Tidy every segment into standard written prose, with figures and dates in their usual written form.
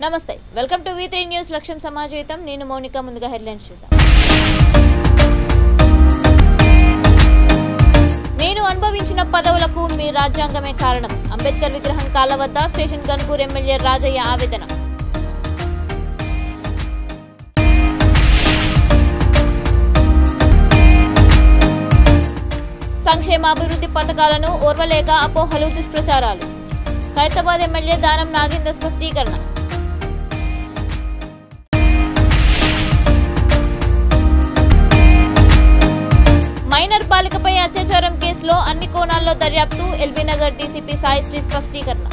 నమస్తే welcome to V3 news లక్ష్యం సమాజహితం నేను మౌనిక ముందుగా హెడ్లైన్స్ చూద్దాం నేను అనుభవించిన పదవులకు మీ రాజ్యాంగమే కారణం అంబేద్కర్ విగ్రహం కాళ్ళ వద్ద స్టేషన్ గన్పూర్ ఎమ్మెల్యే రాజయ్య ఆవేదన సంక్షేమ అభివృద్ధి పథకాలను ఓర్వలేక అపోహలు దుష్ప్రచారాలు ఖైరతాబాద్ ఎమ్మెల్యే దానం నాగేందర్ స్పష్టీకరణ మైనర్ బాలికపై అత్యాచారం కేసులో అన్ని కోణాల్లో దర్యాప్తు ఎల్బీనగర్ డీసీపీ సాయిశ్రీ స్పష్టీకరణ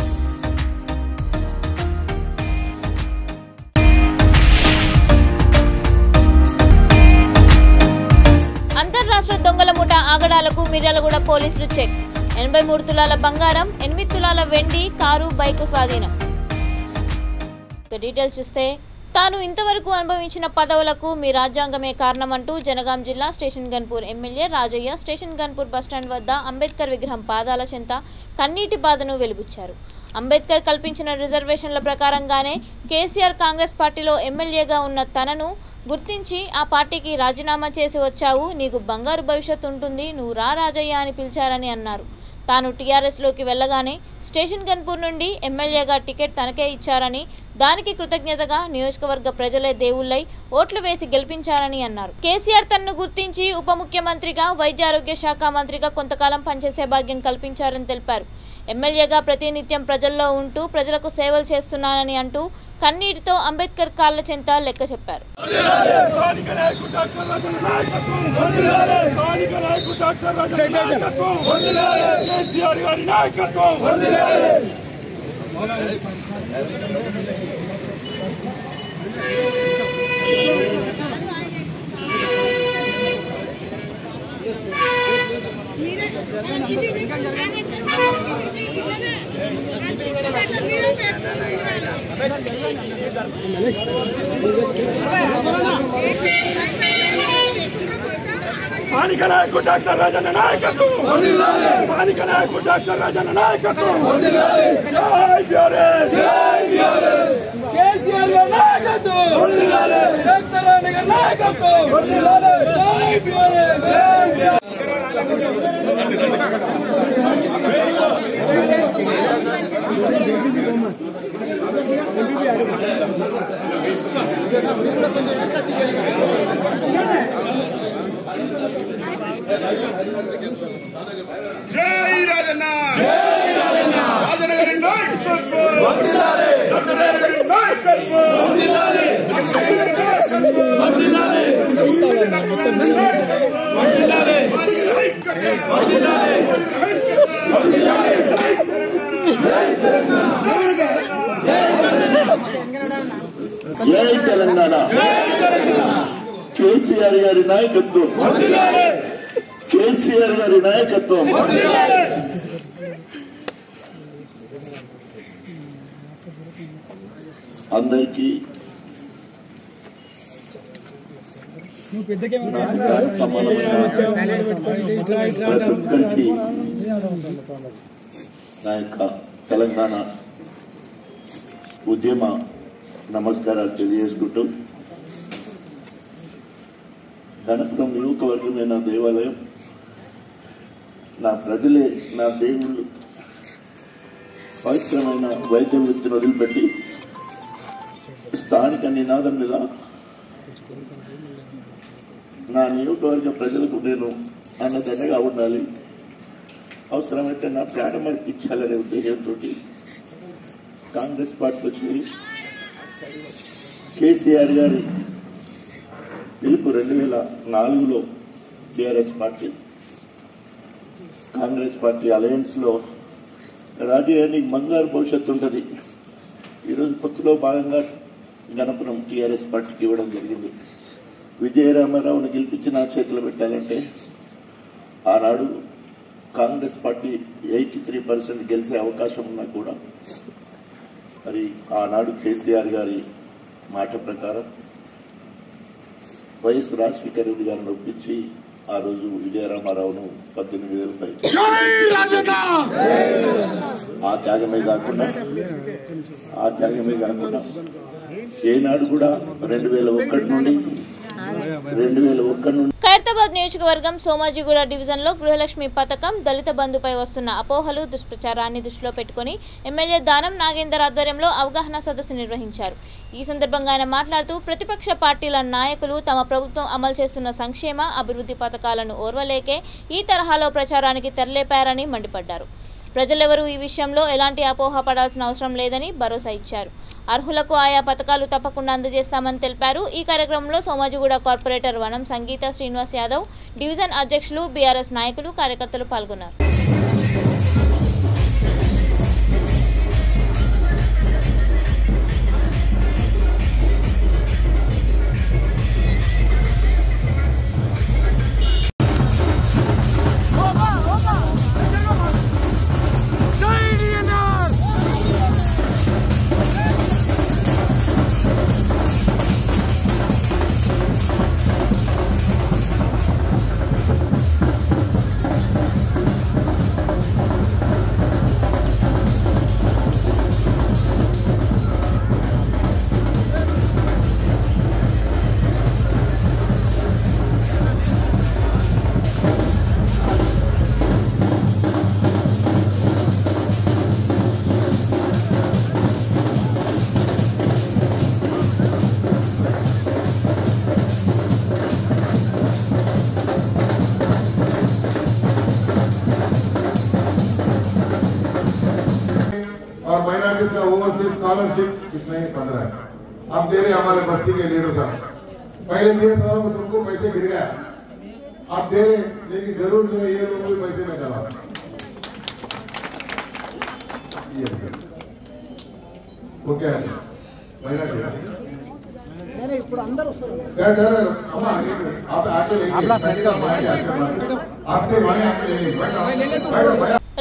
అంతర్రాష్ట్ర దొంగల ముఠా ఆగడాలకు మిర్యాలగూడ పోలీసులు చెక్ 83 తులాల బంగారం 8 తులాల వెండి కారు బైక్ స్వాధీనం డీటెయిల్స్ చూస్తే తాను ఇంతవరకు అనుభవించిన పదవులకు మీ రాజ్యాంగమే కారణమంటూ జనగాం జిల్లా station Ghanpur MLA Rajaiah station Ghanpur bus stand వద్ద అంబేద్కర్ విగ్రహం పాదాల చెంత కన్నీటి బాధను వెలిబుచ్చారు. అంబేద్కర్ కల్పించిన రిజర్వేషన్ల ప్రకారంగానే కేసీఆర్ కాంగ్రెస్ పార్టీలో ఎమ్మెల్యేగా ఉన్న తనను గుర్తించి ఆ పార్టీకి రాజీనామా చేసి వచ్చావు, నీకు బంగారు భవిష్యత్తు ఉంటుంది, నువ్వు రా రాజయ్య అని పిలిచారని అన్నారు. తాను టీఆర్ఎస్లోకి వెళ్లగానే స్టేషన్ గన్పూర్ నుండి ఎమ్మెల్యేగా టికెట్ తనకే ఇచ్చారని, దానికి కృతజ్ఞతగా నియోజకవర్గ ప్రజలే దేవుళ్లై ఓట్లు వేసి గెలిపించారని అన్నారు. కేసీఆర్ తనను గుర్తించి ఉప ముఖ్యమంత్రిగా వైద్యారోగ్య శాఖ మంత్రిగా కొంతకాలం పనిచేసే భాగ్యం కల్పించారని తెలిపారు. ఎమ్మెల్యేగా ప్రతినిత్యం ప్రజల్లో ఉంటూ ప్రజలకు సేవలు చేస్తున్నానని అంటూ కన్నీటితో అంబేద్కర్ కాళ్ల చెంత లెక్క చెప్పారు. స్థానిక నాయకుడు డాక్టర్ రాజన్న నాయకత్వం, స్థానిక నాయకుడు డాక్టర్ రాజన్న నాయకత్వం, జై బీఆర్ఎస్, జై బీఆర్ఎస్, కేసీఆర్ గారి నాయకత్వం, డాక్టర్ రాజన్న గారి నాయకత్వం, జై బీఆర్ఎస్, జై బీఆర్ఎస్. జై రాజన్న, జై రాజన్న, రాజన్న గారి నాయకత్వం వర్ధిల్లాలి, డాక్టర్ రాజన్న గారి నాయకత్వం వర్ధిల్లాలి, వర్ధిల్లాలి, వర్ధిల్లాలి, వర్ధిల్లాలి, జై తెలంగాణ, కేసీఆర్ గారి నాయకత్వం, కేసీఆర్ గారి నాయకత్వం. అందరికీ ప్రతి ఒక్కరికి నా యొక్క తెలంగాణ ఉద్యమ నమస్కారాలు తెలియజేసుకుంటూ, గణపురం నియోజకవర్గమే నా దేవాలయం, నా ప్రజలే నా దేవుళ్ళు. పవిత్రమైన వైద్య వృత్తిని వదిలిపెట్టి స్థానిక నినాదం మీద నా నియోజకవర్గ ప్రజలకు నేను అన్నదండగా ఉండాలి, అవసరమైతే నా ప్రాణం అర్పించాలనే ఉద్దేశంతో కాంగ్రెస్ పార్టీ వచ్చింది. కేసీఆర్ గారి పిలుపు 2004లో టీఆర్ఎస్ పార్టీ కాంగ్రెస్ పార్టీ అలయన్స్లో రాజకీయానికి బంగారు భవిష్యత్తు ఉంటుంది. ఈరోజు పొత్తులో భాగంగా గణపురం టీఆర్ఎస్ పార్టీకి ఇవ్వడం జరిగింది. విజయరామారావుని గెలిపించి నా చేతిలో పెట్టాలంటే ఆనాడు కాంగ్రెస్ పార్టీ 83% గెలిచే అవకాశం ఉన్నా కూడా మరి ఆనాడు కేసీఆర్ గారి మాట ప్రకారం వైఎస్ రాజశేఖర రెడ్డి గారిని ఒప్పించి ఆ రోజు విజయరామారావును 18,000 పై ఆ త్యాగమే కాకుండా ఏనాడు కూడా 2001 నుండి ఖైరతాబాద్ నియోజకవర్గం సోమాజిగూడ డివిజన్లో గృహలక్ష్మి పథకం దళిత బంధుపై వస్తున్న అపోహలు దుష్ప్రచారాన్ని దృష్టిలో పెట్టుకుని ఎమ్మెల్యే దానం నాగేందర్ ఆధ్వర్యంలో అవగాహన సదస్సు నిర్వహించారు. ఈ సందర్భంగా ఆయన మాట్లాడుతూ ప్రతిపక్ష పార్టీల నాయకులు తమ ప్రభుత్వం అమలు చేస్తున్న సంక్షేమ అభివృద్ధి పథకాలను ఓర్వలేకే ఈ తరహాలో ప్రచారానికి తెరలేపారని మండిపడ్డారు. ప్రజలెవరూ ఈ విషయంలో ఎలాంటి అపోహ పడాల్సిన అవసరం లేదని భరోసా ఇచ్చారు. అర్హులకు ఆయా పథకాలు తప్పకుండా అందజేస్తామని తెలిపారు. ఈ కార్యక్రమంలో సోమాజిగూడ కార్పొరేటర్ వనం సంగీత శ్రీనివాస్ యాదవ్, డివిజన్ అధ్యక్షులు, బీఆర్ఎస్ నాయకులు, కార్యకర్తలు పాల్గొన్నారు. और माइनॉरिटीज का ओवरसीज स्कॉलरशिप कितना ही 15 है। अब दे रहे हमारे बस्ती के लीडर साहब, पहले दिए सालों में सबको पैसे गिर गया, अब दे रहे, लेकिन जरूर जो है ये लोग भी पैसे में करा वो क्या है माइनॉरिटी आपसे वहीं आके ले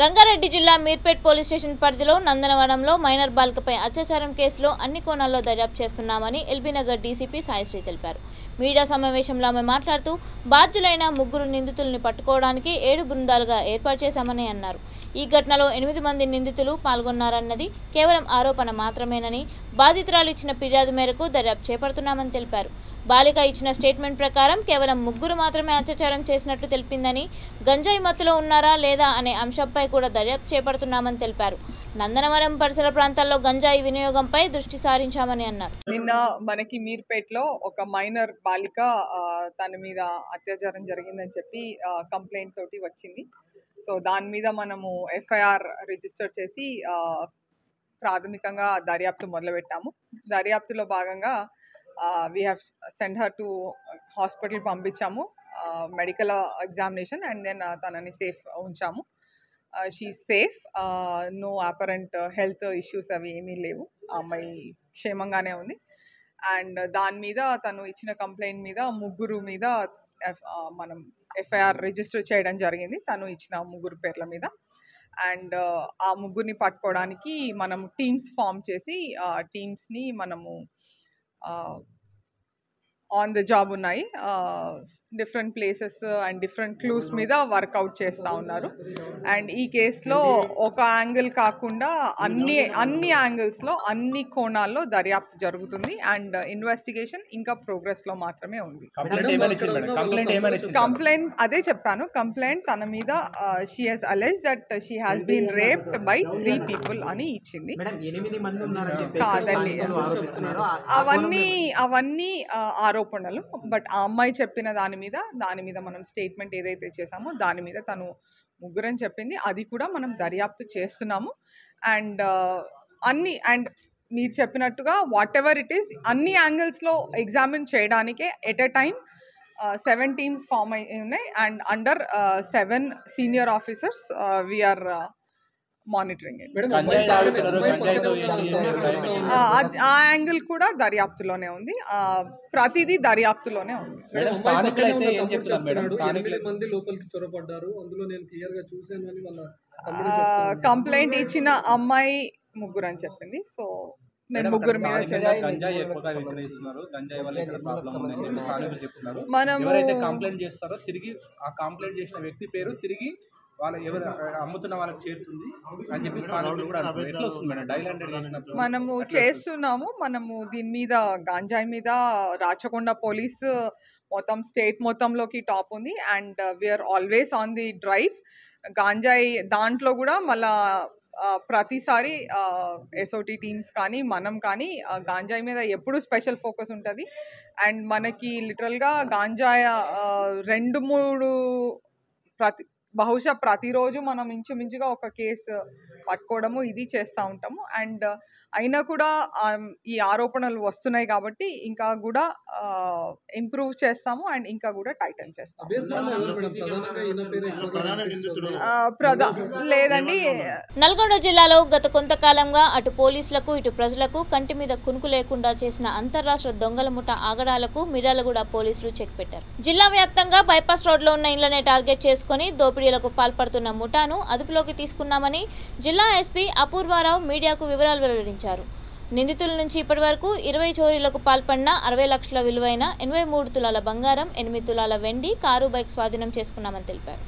రంగారెడ్డి జిల్లా మీర్పేట్ పోలీస్ స్టేషన్ పరిధిలో నందనవనంలో మైనర్ బాలికపై అత్యాచారం కేసులో అన్ని కోణాల్లో దర్యాప్తు చేస్తున్నామని ఎల్బీనగర్ డీసీపీ సాయిశ్రీ తెలిపారు. మీడియా సమావేశంలో ఆమె మాట్లాడుతూ బాధ్యులైన 3 నిందితుల్ని పట్టుకోవడానికి 7 బృందాలుగా ఏర్పాటు చేశామని అన్నారు. ఈ ఘటనలో 8 మంది నిందితులు పాల్గొన్నారన్నది కేవలం ఆరోపణ మాత్రమేనని, బాధితురాలు ఇచ్చిన ఫిర్యాదు మేరకు దర్యాప్తు చేపడుతున్నామని తెలిపారు. బాలిక ఇచ్చిన స్టేట్మెంట్ ప్రకారం కేవలం 3 మాత్రమే అత్యాచారం చేసినట్లు తెలిపిందని, గంజాయి మత్తులో ఉన్నారా లేదా అనే అంశంపై కూడా దర్యాప్తు చేపడుతున్నామని తెలిపారు. నందనవనం పరిసర ప్రాంతాల్లో గంజాయి వినియోగంపై దృష్టి సారించామని అన్నారు. నిన్న మనకి మీర్పేట్లో ఒక మైనర్ బాలిక తన మీద అత్యాచారం జరిగిందని చెప్పి కంప్లైంట్ తోటి వచ్చింది. సో దాని మీద మనము ఎఫ్ఐఆర్ రిజిస్టర్ చేసి ప్రాథమికంగా దర్యాప్తు మొదలుపెట్టాము. దర్యాప్తులో భాగంగా we have sent her to hospital పంపించాము, మెడికల్ ఎగ్జామినేషన్, అండ్ దెన్ తనని సేఫ్ ఉంచాము. She safe, no apparent health issues అవి ఏమీ లేవు, ఆ అమ్మాయి క్షేమంగానే ఉంది. అండ్ దాని మీద తను ఇచ్చిన కంప్లైంట్ మీద 3 మీద మనం ఎఫ్ఐఆర్ రిజిస్టర్ చేయడం జరిగింది, తను ఇచ్చిన 3 పేర్ల మీద. అండ్ ఆ 3ని పట్టుకోవడానికి మనం టీమ్స్ ఫామ్ చేసి టీమ్స్ని మనము ఆన్ ద జాబ్ ఉన్నాయి, different places and different clues మీద వర్కౌట్ చేస్తూ ఉన్నారు. అండ్ ఈ కేసులో ఒక యాంగిల్ కాకుండా అన్ని యాంగిల్స్లో అన్ని కోణాల్లో దర్యాప్తు జరుగుతుంది. అండ్ ఇన్వెస్టిగేషన్ ఇంకా ప్రోగ్రెస్లో మాత్రమే ఉంది. కంప్లైంట్ అదే చెప్పాను, కంప్లైంట్ తన మీద she has alleged that she has been raped by 3 people అని ఇచ్చింది. కాదండి, అవన్నీ ఆరోపణలు. బట్ ఆ అమ్మాయి చెప్పిన దాని మీద మనం స్టేట్మెంట్ ఏదైతే చేసామో దాని మీద తను 3 అని చెప్పింది, అది కూడా మనం దర్యాప్తు చేస్తున్నాము. అండ్ అండ్ మీరు చెప్పినట్టుగా వాట్ ఎవర్ ఇట్ ఈస్ అన్ని యాంగిల్స్లో ఎగ్జామిన్ చేయడానికే at a time 7 teams form అయి ఉన్నాయి. And under 7 senior officers we are monitoring. ఆ యాంగిల్ కూడా దర్యాప్తులోనే ఉంది, ప్రతిదీ దర్యాప్తులోనే ఉంది. కంప్లైంట్ ఇచ్చిన అమ్మాయి 3 అని చెప్పింది. సో మేము ముగ్గురు మీద చేసాం. గంజాయి ఎక్కువగా విక్రయిస్తున్నారు, గంజాయి వల్ల ఇక్కడ ప్రాబ్లం ఉందని చెప్పి స్థానికులు చెప్తున్నారు. మనము ఎవరైతే కంప్లైంట్ చేస్తారో తిరిగి ఆ కంప్లైంట్ చేసిన వ్యక్తి పేరు తిరిగి వాళ్ళ ఎవరు అమ్ముతున్న వాళ్ళకి చేరుతుంది అని చెప్పి స్థానికులు కూడా అంటారు. ఎట్లా వస్తుంది మేడం డైలాండెడ్? మనము చేస్తున్నాము. మనము దీని మీద గాంజాయి మీద రాచకొండ పోలీస్ మొత్తం స్టేట్ మొత్తంలోకి టాప్ ఉంది. And we're always on the drive. గాంజాయి దాంట్లో కూడా మళ్ళా ప్రతిసారి ఎస్ఓటి టీమ్స్ కానీ మనం కానీ గాంజాయి మీద ఎప్పుడు స్పెషల్ ఫోకస్ ఉంటుంది. అండ్ మనకి లిటరల్గా గాంజాయి 2-3 బహుశా ప్రతిరోజు మనం ఇంచుమించుగా ఒక కేసు పట్టుకోవడము ఇది చేస్తూ ఉంటాము. అండ్ అయినా కూడా ఈ ఆరోపణలు వస్తున్నాయి కాబట్టి ఇంకా కూడా ఇంప్రూవ్ చేస్తాము అండ్ ఇంకా కూడా టైటన్ చేస్తాము. లేదండి, నల్గొండ జిల్లాలో గత కొంతకాలంగా అటు పోలీసులకు ఇటు ప్రజలకు కంటి మీద కునుకు లేకుండా చేసిన అంతర్రాష్ట్ర దొంగల ముఠ ఆగడాలకు మిర్యాలగూడ పోలీసులు చెక్ పెట్టారు. జిల్లా వ్యాప్తంగా బైపాస్ రోడ్లో ఉన్న ఇళ్లనే టార్గెట్ చేసుకుని దోపిడీలకు పాల్పడుతున్న ముఠాను అదుపులోకి తీసుకున్నామని జిల్లా ఎస్పీ అపూర్వారావు మీడియాకు వివరాలు వెల్లడించారు. నిందితుల నుంచి ఇప్పటివరకు 20 చోరీలకు పాల్పడిన 60 లక్షల విలువైన 83 తులాల బంగారం, 8 తులాల వెండి, కారు, బైక్ స్వాధీనం చేసుకున్నామని తెలిపారు.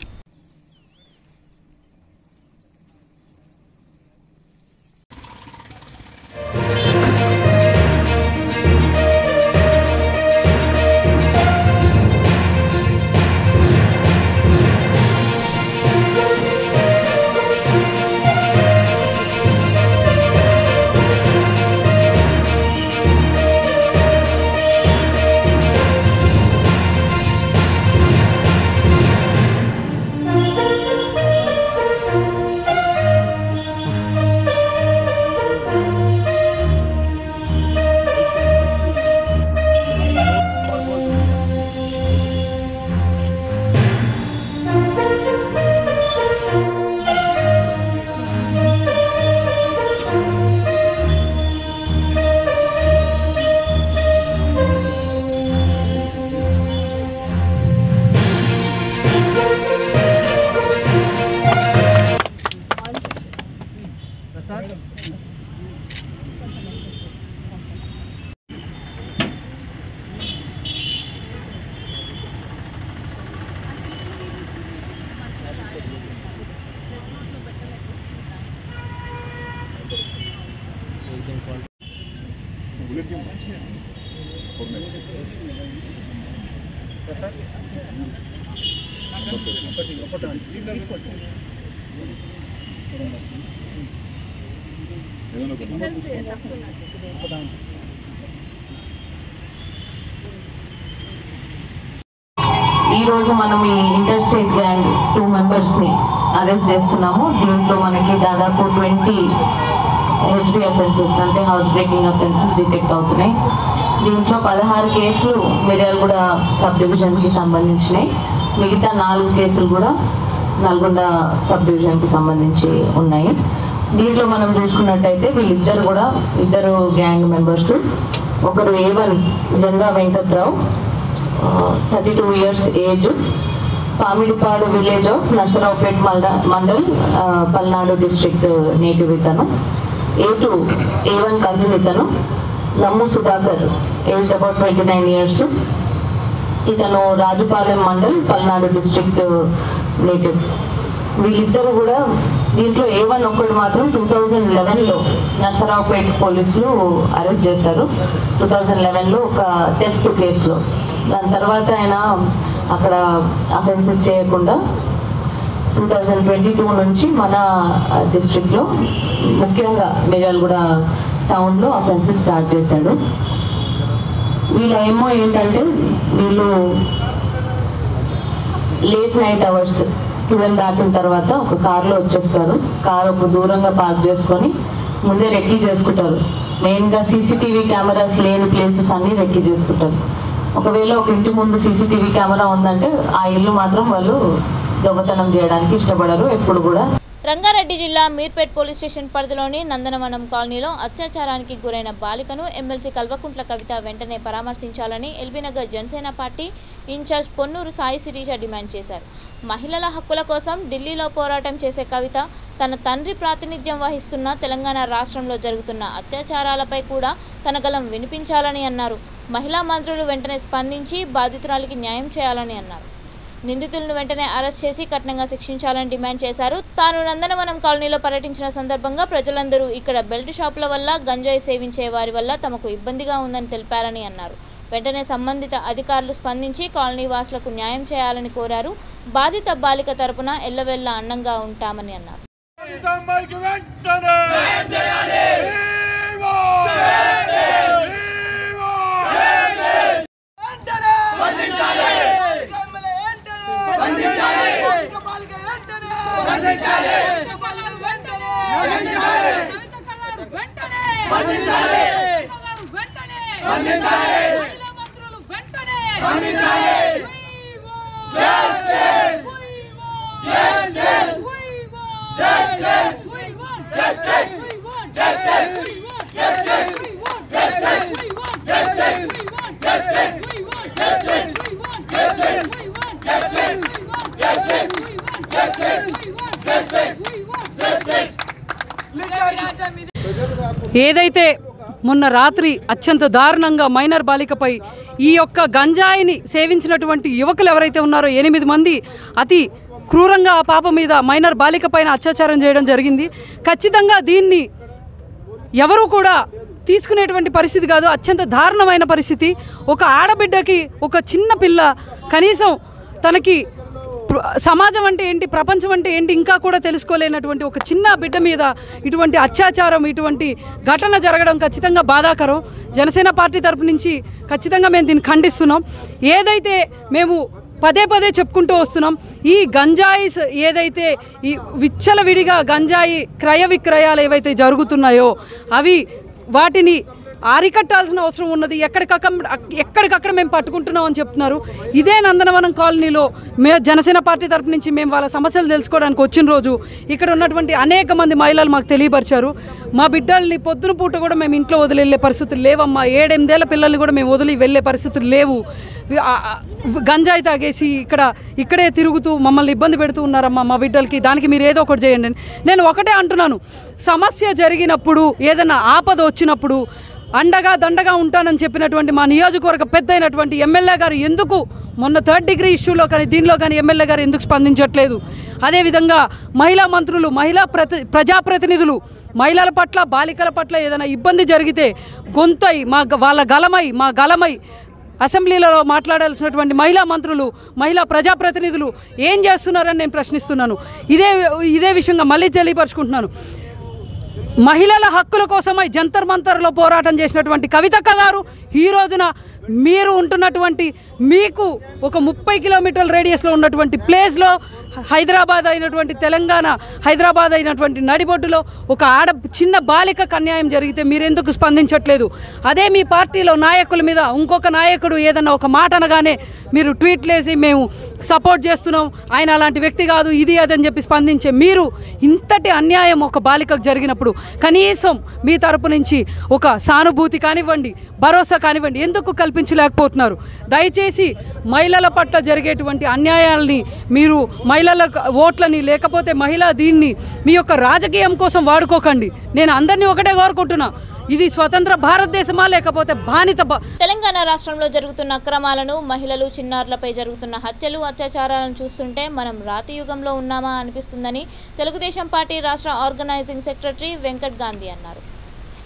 ఈ రోజు మనం ఈ ఇంటర్ స్టేట్ గ్యాంగ్ 2 మెంబర్స్ని అరెస్ట్ చేస్తున్నాము. దీంట్లో మనకి దాదాపు 20 హెచ్బి అఫెన్సెస్ అంటే హౌస్ బ్రేకింగ్ అఫెన్సెస్ డిటెక్ట్ అవుతున్నాయి. దీంట్లో 16 కేసులు మిర్యాలగూడ సబ్ డివిజన్కి సంబంధించినాయి. మిగతా 4 కేసులు కూడా నల్గొండ సబ్ డివిజన్కి సంబంధించి ఉన్నాయి. దీంట్లో మనం చూసుకున్నట్టయితే వీళ్ళిద్దరు కూడా ఇద్దరు గ్యాంగ్ మెంబర్స్. ఒకరు A1 Janga Venkatrao 32 years age, Pamidipadu village of Narsaraopet mandal Palnadu district native ఇతను. A2 A1 కజిన్ ఇతను నమ్ము సుధాకర్ ఏజ్ అబౌట్ 29 ఇయర్స్, ఇతను రాజుపాలెం మండల్ పల్నాడు డిస్ట్రిక్ట్ నేటివ్. వీళ్ళిద్దరు కూడా దీంట్లో A1 ఒక్కడు మాత్రం 2011లో నర్సరావుపేట పోలీసులు అరెస్ట్ చేశారు. 2011లో ఒక థెఫ్ట్ కేసులో. దాని తర్వాత ఆయన అక్కడ అఫెన్సెస్ చేయకుండా 2022 నుంచి మన డిస్ట్రిక్ట్లో ముఖ్యంగా మిర్యాలగూడ టౌన్లో అఫెన్సెస్ స్టార్ట్ చేశాడు. వీళ్ళ ఏమో ఏంటంటే వీళ్ళు లేట్ నైట్ అవర్స్ 12 దాటిన తర్వాత ఒక కారులో వచ్చేస్తారు. కారు ఒక దూరంగా పార్క్ చేసుకొని ముందే రెక్కీ చేసుకుంటారు. మెయిన్గా సీసీటీవీ కెమెరాస్ లేని ప్లేసెస్ అన్నీ రెక్కీ చేసుకుంటారు. ఒకవేళ ఒక ఇంటి ముందు సీసీటీవీ కెమెరా ఉందంటే ఆ ఇల్లు మాత్రం వాళ్ళు దొంగతనం చేయడానికి ఇష్టపడరు ఎప్పుడు కూడా. రంగారెడ్డి జిల్లా మీర్పేట్ పోలీస్ స్టేషన్ పరిధిలోని నందనవనం కాలనీలో అత్యాచారానికి గురైన బాలికను ఎమ్మెల్సీ కల్వకుంట్ల కవిత వెంటనే పరామర్శించాలని LB Nagar Janasena party incharge Ponnuru Sai Sirisha demand చేశారు. మహిళల హక్కుల కోసం ఢిల్లీలో పోరాటం చేసే కవిత తన తండ్రి ప్రాతినిధ్యం వహిస్తున్న తెలంగాణ రాష్ట్రంలో జరుగుతున్న అత్యాచారాలపై కూడా తన గళం వినిపించాలని అన్నారు. మహిళా మంత్రులు వెంటనే స్పందించి బాధితురాలికి న్యాయం చేయాలని అన్నారు. నిందితులను వెంటనే అరెస్ట్ చేసి కఠినంగా శిక్షించాలని డిమాండ్ చేశారు. తాను నందనవనం కాలనీలో పర్యటించిన సందర్భంగా ప్రజలందరూ ఇక్కడ బెల్ట్ షాపుల వల్ల గంజాయి సేవించే వారి వల్ల తమకు ఇబ్బందిగా ఉందని తెలిపారని అన్నారు. వెంటనే సంబంధిత అధికారులు స్పందించి కాలనీ వాసులకు న్యాయం చేయాలని కోరారు. బాధిత బాలిక తరపున ఎల్లవెల్ల అండంగా ఉంటామని అన్నారు. ఏదైతే మొన్న రాత్రి అత్యంత దారుణంగా మైనర్ బాలికపై ఈ యొక్క గంజాయిని సేవించినటువంటి యువకులు ఎవరైతే ఉన్నారో 8 మంది అతి క్రూరంగా ఆ పాప మీద మైనర్ బాలిక పైన అత్యాచారం చేయడం జరిగింది. ఖచ్చితంగా దీన్ని ఎవరు కూడా తీసుకునేటువంటి పరిస్థితి కాదు. అత్యంత దారుణమైన పరిస్థితి. ఒక ఆడబిడ్డకి, ఒక చిన్న పిల్ల కనీసం తనకి సమాజం అంటే ఏంటి, ప్రపంచం అంటే ఏంటి ఇంకా కూడా తెలుసుకోలేనటువంటి ఒక చిన్న బిడ్డ మీద ఇటువంటి అత్యాచారం, ఇటువంటి ఘటన జరగడం ఖచ్చితంగా బాధాకరం. జనసేన పార్టీ తరపు నుంచి ఖచ్చితంగా మేము దీన్ని ఖండిస్తున్నాం. ఏదైతే మేము పదే పదే చెప్పుకుంటూ వస్తున్నాం, ఈ గంజాయి ఏదైతే ఈ విచ్చలవిడిగా గంజాయి క్రయ విక్రయాలు ఏవైతే జరుగుతున్నాయో అవి వాటిని అరికట్టాల్సిన అవసరం ఉన్నది. ఎక్కడికక్కడ మేము పట్టుకుంటున్నాం అని చెప్తున్నారు. ఇదే నందనవనం కాలనీలో జనసేన పార్టీ తరపు నుంచి మేము వాళ్ళ సమస్యలు తెలుసుకోవడానికి వచ్చిన రోజు ఇక్కడ ఉన్నటువంటి అనేక మంది మహిళలు మాకు తెలియపరిచారు. మా బిడ్డల్ని పొద్దున పూట కూడా మేము ఇంట్లో వదిలి వెళ్ళే పరిస్థితులు లేవమ్మా, 7-8 ఏళ్ల పిల్లల్ని కూడా మేము వదిలి వెళ్ళే పరిస్థితులు లేవు. గంజాయి తాగేసి ఇక్కడే తిరుగుతూ మమ్మల్ని ఇబ్బంది పెడుతూ ఉన్నారమ్మా మా బిడ్డలకి, దానికి మీరు ఏదో ఒకటి చేయండి. నేను ఒకటే అంటున్నాను, సమస్య జరిగినప్పుడు ఏదైనా ఆపద వచ్చినప్పుడు అండగా దండగా ఉంటానని చెప్పినటువంటి మా నియోజకవర్గ పెద్ద అయినటువంటి ఎమ్మెల్యే గారు ఎందుకు మొన్న 3rd డిగ్రీ ఇష్యూలో కానీ దీనిలో కానీ ఎమ్మెల్యే గారు ఎందుకు స్పందించట్లేదు? అదేవిధంగా మహిళా మంత్రులు, ప్రజాప్రతినిధులు మహిళల పట్ల, బాలికల పట్ల ఏదైనా ఇబ్బంది జరిగితే గొంతై మా గలమై అసెంబ్లీలలో మాట్లాడాల్సినటువంటి మహిళా మంత్రులు, మహిళా ప్రజాప్రతినిధులు ఏం చేస్తున్నారని నేను ప్రశ్నిస్తున్నాను. ఇదే విషయంగా మళ్ళీ తెలియపరుచుకుంటున్నాను. మహిళల హక్కుల కోసమై జంతర్ మంతర్లో పోరాటం చేసినటువంటి కవితక్క గారు ఈ రోజున మీరు ఉంటున్నటువంటి మీకు ఒక 30 కిలోమీటర్ల రేడియస్లో ఉన్నటువంటి ప్లేస్లో హైదరాబాద్ అయినటువంటి తెలంగాణ హైదరాబాద్ అయినటువంటి నడిబొడ్డులో ఒక చిన్న బాలికకు అన్యాయం జరిగితే మీరెందుకు స్పందించట్లేదు? అదే మీ పార్టీలో నాయకుల మీద ఇంకొక నాయకుడు ఏదన్నా ఒక మాట అనగానే మీరు ట్వీట్లేసి మేము సపోర్ట్ చేస్తున్నాం, ఆయన అలాంటి వ్యక్తి కాదు, ఇది అదని చెప్పి స్పందించే మీరు ఇంతటి అన్యాయం ఒక బాలికకు జరిగినప్పుడు కనీసం మీ తరపు నుంచి ఒక సానుభూతి కానివ్వండి, భరోసా కానివ్వండి ఎందుకు కల్పించలేకపోతున్నారు? దయచేసి మహిళల పట్ల జరిగేటువంటి అన్యాయాలని మీరు మహిళల ఓట్లని లేకపోతే దీన్ని మీ యొక్క రాజకీయం కోసం వాడుకోకండి. నేను అందరినీ ఒకటే కోరుకుంటున్నా, ఇది స్వతంత్ర భారతదేశమా లేకపోతే బానిత? తెలంగాణ రాష్ట్రంలో జరుగుతున్న అక్రమాలను, మహిళలు, చిన్నారులపై జరుగుతున్న హత్యలు, అత్యాచారాలను చూస్తుంటే మనం రాతి యుగంలో ఉన్నామా అనిపిస్తుందని తెలుగుదేశం పార్టీ రాష్ట్ర ఆర్గనైజింగ్ సెక్రటరీ వెంకట్ గాంధీ అన్నారు.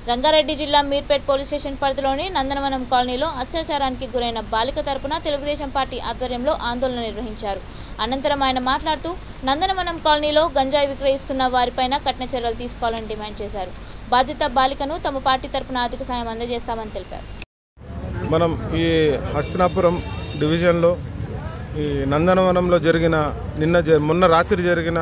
రంగారెడ్డి జిల్లా మీర్పేట్ పోలీస్ స్టేషన్ పరిధిలోని నందనవనం కాలనీలో అత్యాచారానికి గురైన బాలిక తరపున తెలుగుదేశం పార్టీ ఆధ్వర్యంలో ఆందోళన నిర్వహించారు. అనంతరం ఆయన మాట్లాడుతూ నందనవనం కాలనీలో గంజాయి విక్రయిస్తున్న వారిపైన కఠిన చర్యలు తీసుకోవాలని డిమాండ్ చేశారు. బాధిత బాలికను తమ పార్టీ తరపున ఆర్థిక సాయం అందజేస్తామని తెలిపారు. మనం ఈ హస్తినాపురం డివిజన్లో ఈ నందనవనంలో మొన్న రాత్రి జరిగిన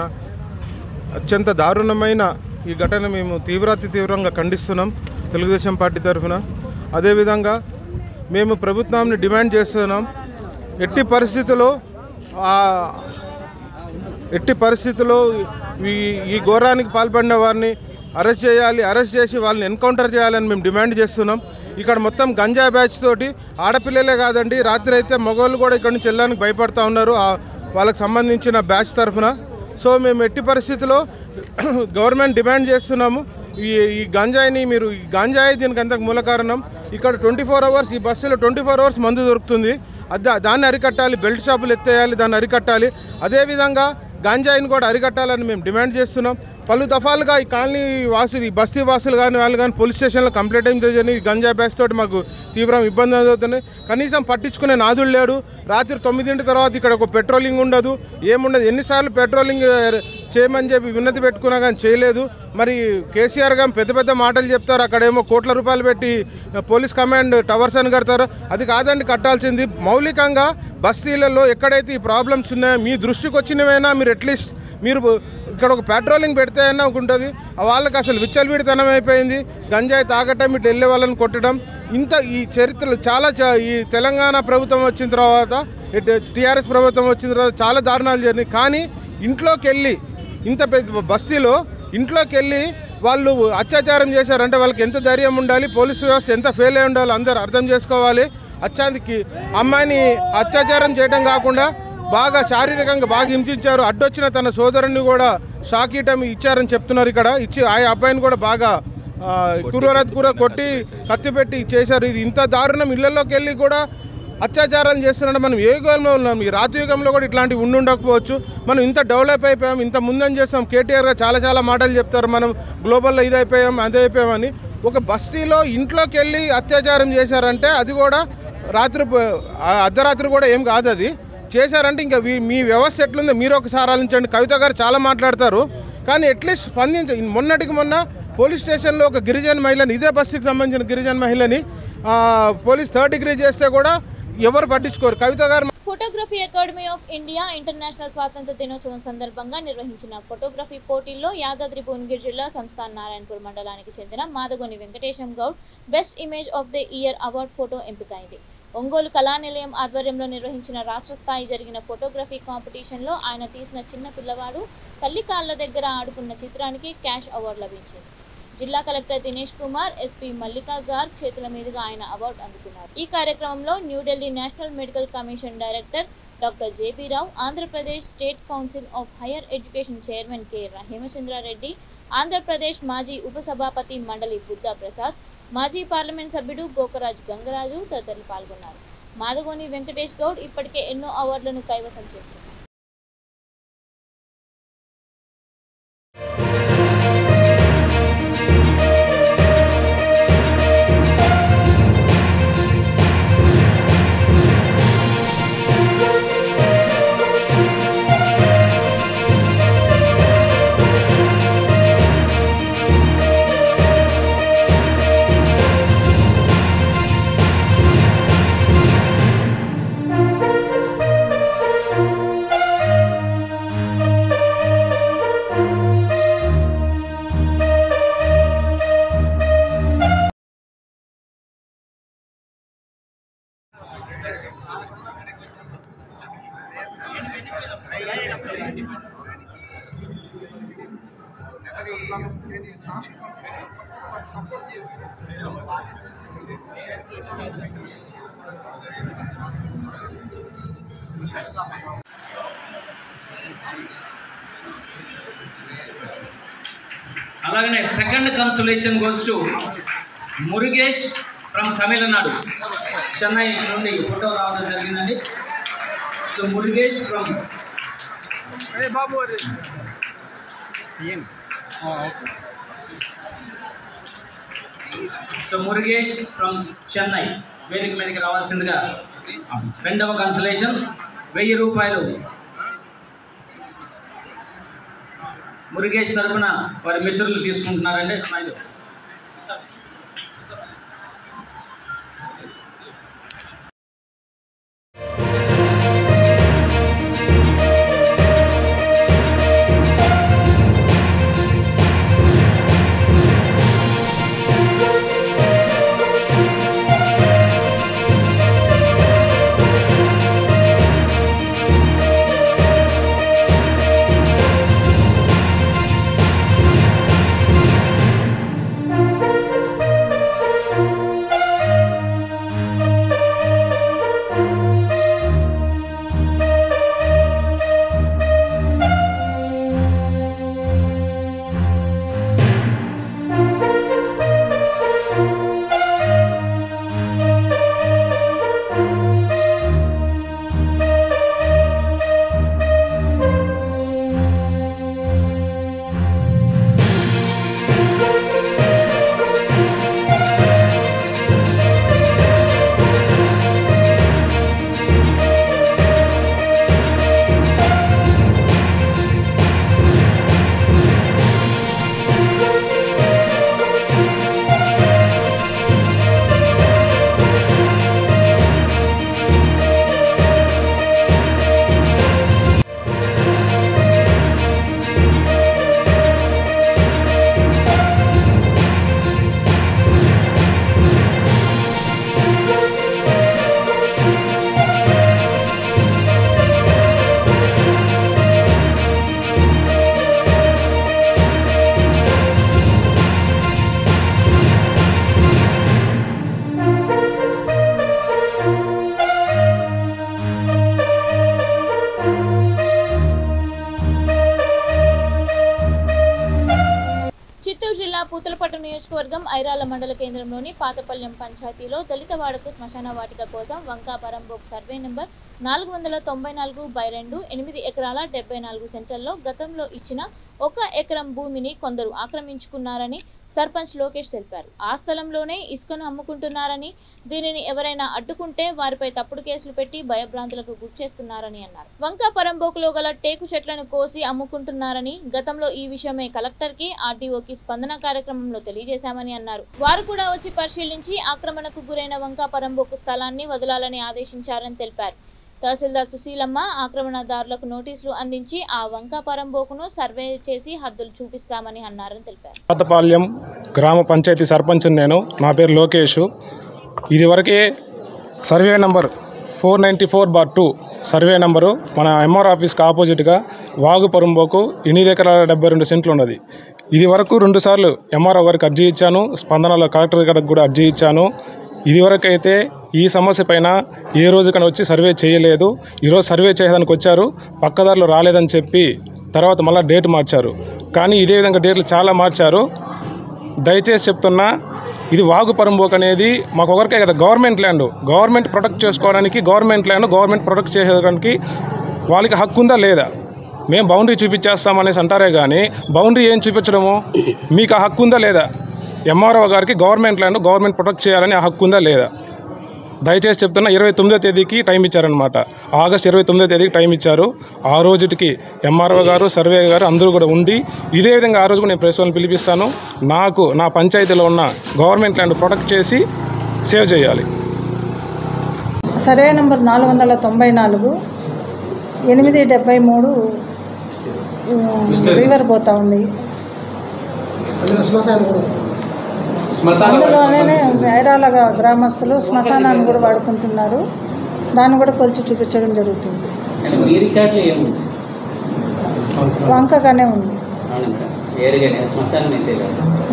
అత్యంత దారుణమైన ఈ ఘటన మేము తీవ్రంగా ఖండిస్తున్నాం తెలుగుదేశం పార్టీ తరఫున. అదేవిధంగా మేము ప్రభుత్వాన్ని డిమాండ్ చేస్తున్నాం, ఎట్టి పరిస్థితుల్లో ఈ ఘోరానికి పాల్పడిన వారిని అరెస్ట్ చేయాలి, అరెస్ట్ చేసి వాళ్ళని ఎన్కౌంటర్ చేయాలని మేము డిమాండ్ చేస్తున్నాం. ఇక్కడ మొత్తం గంజాయి బ్యాచ్ తోటి ఆడపిల్లలే కాదండి, రాత్రి అయితే మగవాళ్ళు కూడా ఇక్కడ నుంచి వెళ్ళడానికి భయపడుతూ ఉన్నారు. వాళ్ళకి సంబంధించిన బ్యాచ్ తరఫున. సో మేము ఎట్టి పరిస్థితుల్లో గవర్నమెంట్ డిమాండ్ చేస్తున్నాము, ఈ గంజాయిని మీరు ఈ గంజాయి దీనికి అంతకు మూల కారణం. ఇక్కడ 24 hours ఈ బస్సులో 24 hours మందు దొరుకుతుంది. దాన్ని అరికట్టాలి, బెల్ట్ షాపులు ఎత్తేయాలి, దాన్ని అరికట్టాలి. అదేవిధంగా గంజాయిని కూడా అరికట్టాలని మేము డిమాండ్ చేస్తున్నాం. పలు దఫాలుగా ఈ కాలనీ వాసులు, ఈ బస్తీ వాసులు కానీ వాళ్ళు కానీ పోలీస్ స్టేషన్లో కంప్లైంట్ ఏం చేయాలి, గంజాయి బ్యాచ్ తోటి మాకు తీవ్రం ఇబ్బంది అవుతున్నాయి. కనీసం పట్టించుకునే నాదులు లేడు. రాత్రి 9 తర్వాత ఇక్కడ ఒక పెట్రోలింగ్ ఉండదు, ఏముండదు. ఎన్నిసార్లు పెట్రోలింగ్ చేయమని చెప్పి విన్నతి పెట్టుకున్నా కానీ చేయలేదు. మరి కేసీఆర్ గారు పెద్ద పెద్ద మాటలు చెప్తారు, అక్కడేమో కోట్ల రూపాయలు పెట్టి పోలీస్ కమాండ్ టవర్స్ అని కడతారు. అది కాదండి కట్టాల్సింది. మౌలికంగా బస్తీలలో ఎక్కడైతే ఈ ప్రాబ్లమ్స్ ఉన్నాయో మీ దృష్టికి వచ్చినవైనా మీరు అట్లీస్ట్ మీరు ఇక్కడ ఒక పెట్రోలింగ్ పెడితే అయినా ఉంటుంది. వాళ్ళకి అసలు విచ్చలవిడితనం అయిపోయింది. గంజాయి తాగటం, ఇటు వెళ్ళే వాళ్ళని కొట్టడం. ఈ చరిత్రలో చాలా ఈ తెలంగాణ ప్రభుత్వం వచ్చిన తర్వాత, టీఆర్ఎస్ ప్రభుత్వం వచ్చిన తర్వాత చాలా దారుణాలు జరిగినాయి. కానీ ఇంట్లోకి వెళ్ళి ఇంత పెద్ద బస్తీలో ఇంట్లోకి వెళ్ళి వాళ్ళు అత్యాచారం చేశారంటే వాళ్ళకి ఎంత ధైర్యం ఉండాలి, పోలీసు వ్యవస్థ ఎంత ఫెయిల్ అయి ఉండాలి అందరూ అర్థం చేసుకోవాలి. అత్యానికి అమ్మాయిని అత్యాచారం చేయడం కాకుండా బాగా శారీరకంగా బాగా హింసించారు. అడ్డొచ్చిన తన సోదరుని కూడా షాకీటం ఇచ్చారని చెప్తున్నారు. ఇక్కడ ఇచ్చి ఆ అబ్బాయిని కూడా బాగా కూర కొట్టి కత్తి పెట్టి చేశారు. ఇది ఇంత దారుణం. ఇళ్లలోకి వెళ్ళి కూడా అత్యాచారాలు చేస్తున్నాడు. మనం ఏ యుగంలో ఉన్నాం? ఈ రాతి యుగంలో కూడా ఇట్లాంటివి ఉండకపోవచ్చు. మనం ఇంత డెవలప్ అయిపోయాం, ఇంత ముందని చేస్తాం. కేటీఆర్ గారు చాలా మాటలు చెప్తారు, మనం గ్లోబల్లో ఇది అయిపోయాం అది అయిపోయామని. ఒక బస్తీలో ఇంట్లోకి వెళ్ళి అత్యాచారం చేశారంటే అది కూడా అర్ధరాత్రి కూడా ఏం కాదు. అది చేశారంటే ఇంకా మీ వ్యవస్థ ఎట్లుందో మీరు ఒకసారి ఆలోచించండి. కవిత గారు చాలా మాట్లాడతారు, కానీ అట్లీస్ట్ మొన్నటికి మొన్న పోలీస్ స్టేషన్లో ఒక గిరిజన మహిళని, ఇదే బస్సుకి సంబంధించిన గిరిజన మహిళని పోలీస్ 3rd degree చేస్తే కూడా ఎవరు పట్టించుకోరు. కవిత గారు photography academy of India international స్వాతంత్ర దినోత్సవం సందర్భంగా నిర్వహించిన ఫోటోగ్రఫీ పోటీల్లో యాదాద్రి భువనగిరి జిల్లా సంస్థాన్ నారాయణపూర్ మండలానికి చెందిన Madagoni Venkatesham Goud best image of the year award photo ఎంపికైంది. ఒంగోలు కళానిలయం ఆధ్వర్యంలో నిర్వహించిన రాష్ట్ర స్థాయి జరిగిన ఫోటోగ్రఫీ కాంపిటీషన్లో ఆయన తీసిన చిన్న పిల్లవాడు తల్లి కాళ్ళ దగ్గర ఆడుకున్న చిత్రానికి క్యాష్ అవార్డు లభించింది. జిల్లా కలెక్టర్ దినేష్ కుమార్, ఎస్పీ మల్లికా గార్గ్ చేతుల మీదుగా ఆయన అవార్డు అందుకున్నారు. ఈ కార్యక్రమంలో New Delhi national medical commission director doctor JB Rao, Andhra Pradesh state council of higher education chairman K Hemachandra Reddy, Andhra Pradesh మాజీ ఉపసభాపతి మండలి బుద్ధా ప్రసాద్, మాజీ పార్లమెంట్ సభ్యుడు గోకరాజు గంగరాజు తదితరులు పాల్గొన్నారు. మాదగోని వెంకటేష్ గౌడ్ ఇప్పటికే ఎన్నో అవార్డులను కైవసం చేస్తున్నారు. అలాగనే second consolation goes to Murugesh from Tamil Nadu. Chennai నుండి ఫోటో రావడం జరిగిందండి. So Murugesh from Murugesh from Chennai వేదిక మీదకి రావాల్సిందిగా. రెండవ కన్సలేషన్ 1000 రూపాయలు మురుగేష్ తరఫున వారి మిత్రులు తీసుకుంటున్నారండి. పట్టణ నియోజకవర్గం ఐరాల మండల కేంద్రంలోని పాతపల్యం పంచాయతీలో దళితవాడకు శ్మశాన వాటిక కోసం వంకా పరంబోక్ సర్వే నెంబర్ 494/2 8 ఎకరాల 74 సెంట్లలో గతంలో ఇచ్చిన 1 ఎకరం భూమిని కొందరు ఆక్రమించుకున్నారని సర్పంచ్ లోకేష్ తెలిపారు. ఆ స్థలంలోనే ఇసుకను అమ్ముకుంటున్నారని, దీనిని ఎవరైనా అడ్డుకుంటే వారిపై తప్పుడు కేసులు పెట్టి భయభ్రాంతులకు గురిచేస్తున్నారని అన్నారు. వంకా పరంబోకులో గల టేకు చెట్లను కోసి అమ్ముకుంటున్నారని, గతంలో ఈ విషయమై కలెక్టర్కి, ఆర్డీఓకి స్పందన కార్యక్రమంలో తెలియజేశామని అన్నారు. వారు కూడా వచ్చి పరిశీలించి ఆక్రమణకు గురైన వంకా పరంబోకు స్థలాన్ని వదలాలని ఆదేశించారని తెలిపారు. తహసీల్దార్ సుశీలమ్మ ఆక్రమణదారులకు నోటీసులు అందించి ఆ వంకా పరంబోకును సర్వే చేసి హద్దులు చూపిస్తామని అన్నారని తెలిపారు. పాతపాలెం గ్రామ పంచాయతీ సర్పంచ్ నేను. నా పేరు లోకేష్. ఇదివరకే సర్వే నంబర్ 494/2 సర్వే నంబరు మన ఎంఆర్ ఆఫీస్కి ఆపోజిట్గా వాగు పరంబోకు 8 ఎకరాల 72 సెంట్లు ఉన్నది. ఇది వరకు 2 సార్లు ఎంఆర్ఓ గారికి అర్జీ ఇచ్చాను, స్పందనలో కలెక్టర్ గారికి కూడా అర్జీ ఇచ్చాను. ఇదివరకైతే ఈ సమస్య పైన ఏ రోజుకైనా వచ్చి సర్వే చేయలేదు. ఈరోజు సర్వే చేయడానికి వచ్చారు, పక్కదారులు రాలేదని చెప్పి తర్వాత మళ్ళీ డేట్ మార్చారు. కానీ ఇదే విధంగా డేట్లు చాలా మార్చారు. దయచేసి చెప్తున్నా, ఇది వాగు పరంబోక్ అనేది మాకు ఒకరికే కదా, గవర్నమెంట్ ల్యాండ్. గవర్నమెంట్ ప్రొటెక్ట్ చేసుకోవడానికి గవర్నమెంట్ ల్యాండ్, గవర్నమెంట్ ప్రొటెక్ట్ చేసేదానికి వాళ్ళకి హక్కు ఉందా లేదా? మేము బౌండరీ చూపించేస్తామనేసి అంటారే కానీ బౌండరీ ఏం చూపించడము, మీకు ఆ హక్కు ఉందా లేదా? ఎంఆర్ఓ గారికి గవర్నమెంట్ ల్యాండ్ గవర్నమెంట్ ప్రొటెక్ట్ చేయాలని ఆ హక్కు ఉందా లేదా? దయచేసి చెప్తున్నా, 29వ తేదీకి టైం ఇచ్చారనమాట. ఆగస్టు 29వ తేదీకి టైం ఇచ్చారు. ఆ రోజుకి ఎంఆర్ఓ గారు, సర్వే గారు అందరూ కూడా ఉండి ఇదే విధంగా ఆ రోజు కూడా నేను ప్రెస్ వాళ్ళని పిలిపిస్తాను. నాకు నా పంచాయతీలో ఉన్న గవర్నమెంట్ ల్యాండ్ ప్రొటెక్ట్ చేసి సేవ్ చేయాలి. సర్వే నెంబర్ 494 873 రివర్ పోతా ఉంది. అందులోనే ఐరాల గ్రామస్తులు శ్మశానాన్ని కూడా వాడుకుంటున్నారు. దాన్ని కూడా కొలిచి చూపించడం జరుగుతుంది. వంకగానే ఉంది,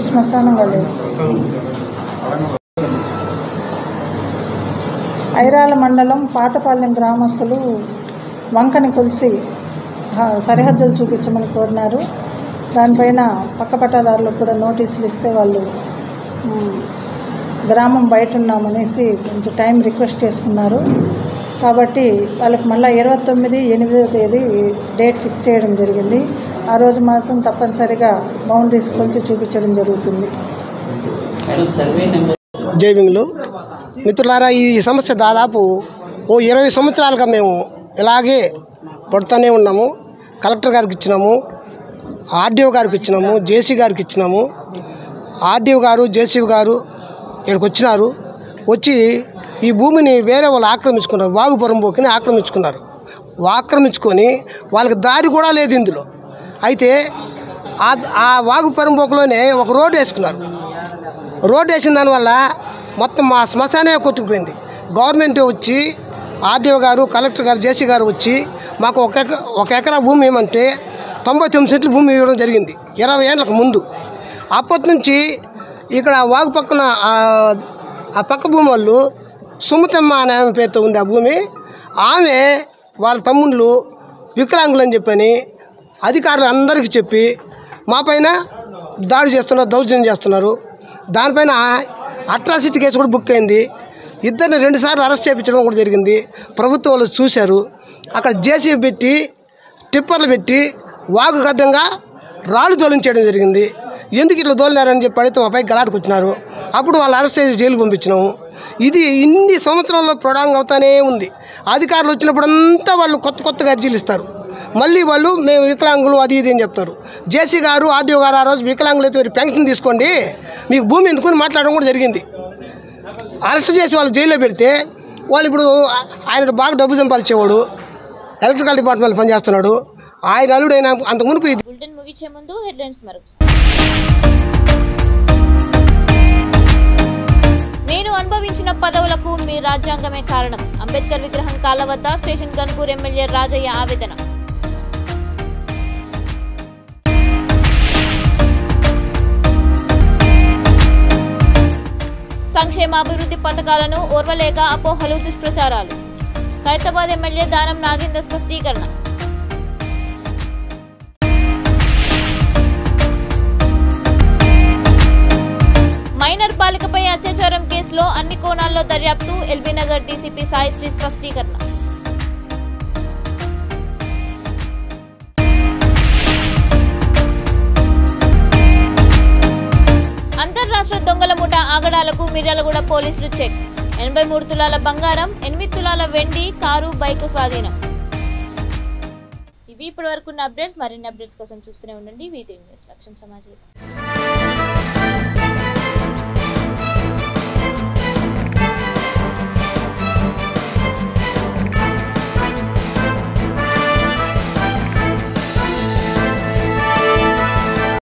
శ్మశానంగా లేదు. ఐరాల మండలం పాతపాలెం గ్రామస్తులు వంకని కొలిసి సరిహద్దులు చూపించమని కోరినారు. దానిపైన పక్క పట్టాదారులకు కూడా నోటీసులు ఇస్తే వాళ్ళు గ్రామం బయట ఉన్నామనేసి కొంచెం టైం రిక్వెస్ట్ చేసుకున్నారు. కాబట్టి వాళ్ళకి మళ్ళీ 29/8 తేదీ డేట్ ఫిక్స్ చేయడం జరిగింది. ఆ రోజు మాత్రం తప్పనిసరిగా బౌండరీస్ కొలిచి చూపించడం జరుగుతుంది. జైవింగ్లు మిత్రులారా, ఈ సమస్య దాదాపు 20 సంవత్సరాలుగా మేము ఇలాగే పడుతూనే ఉన్నాము. కలెక్టర్ గారికి ఇచ్చినాము, ఆర్డీఓ గారికి ఇచ్చినాము, జేసీ గారికి ఇచ్చినాము. ఆర్డీఓ గారు, జేసీ గారు ఇక్కడికి వచ్చినారు. వచ్చి ఈ భూమిని వేరే వాళ్ళు ఆక్రమించుకున్నారు. వాగు పరంబోకిని ఆక్రమించుకున్నారు. ఆక్రమించుకొని వాళ్ళకి దారి కూడా లేదు ఇందులో. అయితే ఆ వాగు పరంబోకులోనే ఒక రోడ్డు వేసుకున్నారు. రోడ్డు వేసిన దానివల్ల మొత్తం మా శ్మశానే కొట్టుకుపోయింది. గవర్నమెంట్ వచ్చి ఆర్డీఓ గారు, కలెక్టర్ గారు, జేసీ గారు వచ్చి మాకు ఒక ఎకరా భూమి ఏమంటే 99 సెంట్లు భూమి ఇవ్వడం జరిగింది 20 ఏళ్ళకు ముందు. అప్పటి నుంచి ఇక్కడ వాగు పక్కన ఆ పక్క భూమి వాళ్ళు సుమతమ్మ అనే ఆమె పేరుతో ఉంది ఆ భూమి. ఆమె వాళ్ళ తమ్ముళ్ళు వికలాంగులు అని చెప్పని అధికారులు అందరికీ చెప్పి మా పైన దాడి చేస్తున్నారు, దౌర్జన్యం చేస్తున్నారు. దానిపైన అట్రాసిటీ కేసు కూడా బుక్ అయింది. ఇద్దరిని 2 సార్లు అరెస్ట్ చేయించడం కూడా జరిగింది. ప్రభుత్వం వాళ్ళు చూశారు. అక్కడ జేసీబీ పెట్టి, టిప్పర్లు పెట్టి వాగు గడ్డంగా రాళ్ళు దోలించడం జరిగింది. ఎందుకు ఇట్లా దోలినారని చెప్పి అడిగితే మా పైకి గలాటుకు వచ్చినారు. అప్పుడు వాళ్ళు అరెస్ట్ చేసి జైలుకు పంపించినాము. ఇది ఇన్ని సంవత్సరాల్లో ప్రొడాంగ్ అవుతానే ఉంది. అధికారులు వచ్చినప్పుడంతా వాళ్ళు కొత్తగా అర్జీలు ఇస్తారు. మళ్ళీ వాళ్ళు మేము వికలాంగులు అది ఇది అని చెప్తారు. జేసీ గారు, ఆర్డీఓ గారు ఆ రోజు వికలాంగులు అయితే మీరు పెన్షన్ తీసుకోండి, మీకు భూమి ఎందుకుని మాట్లాడడం కూడా జరిగింది. అరెస్ట్ చేసి వాళ్ళు జైల్లో పెడితే వాళ్ళు ఇప్పుడు ఆయన బాగా డబ్బు సంపాదించేవాడు, ఎలక్ట్రికల్ డిపార్ట్మెంట్ పనిచేస్తున్నాడు. ఆయన అల్లుడైనా అంతకుముందు బులెటిన్ ముగించే ముందు హెడ్లైన్స్ మరొకసారి. నేను అనుభవించిన పదవులకు మీ రాజ్యాంగమే కారణం. అంబేద్కర్ విగ్రహం కాళ్ళ వద్ద స్టేషన్ గన్పూర్ ఎమ్మెల్యే రాజయ్య ఆవేదన. సంక్షేమ అభివృద్ధి పథకాలను ఓర్వలేక అపోహలు, దుష్ప్రచారాలు. ఖైరతాబాద్ ఎమ్మెల్యే దానం నాగేందర్ స్పష్టీకరణ. మైనర్ బాలికపై అత్యాచారం కేసులో అన్ని కోణాల్లో దర్యాప్తు ఎల్బీ నగర్ డీసీపీ సాయిశ్రీ స్పష్టీకరణ. అంతర్రాష్ట్ర దొంగల ముఠా ఆగడాలకు మిర్యాలగూడ పోలీసులు చెక్. 83 తులాల బంగారం, 8 తులాల వెండి, కారు, బైకు స్వాధీనం. ఇవి ఇప్పటివరకు ఉన్న అప్డేట్స్. మరిన్ని అప్డేట్స్ కోసం చూస్తూనే ఉండండి V3 న్యూస్. లక్ష్యం సమాజం.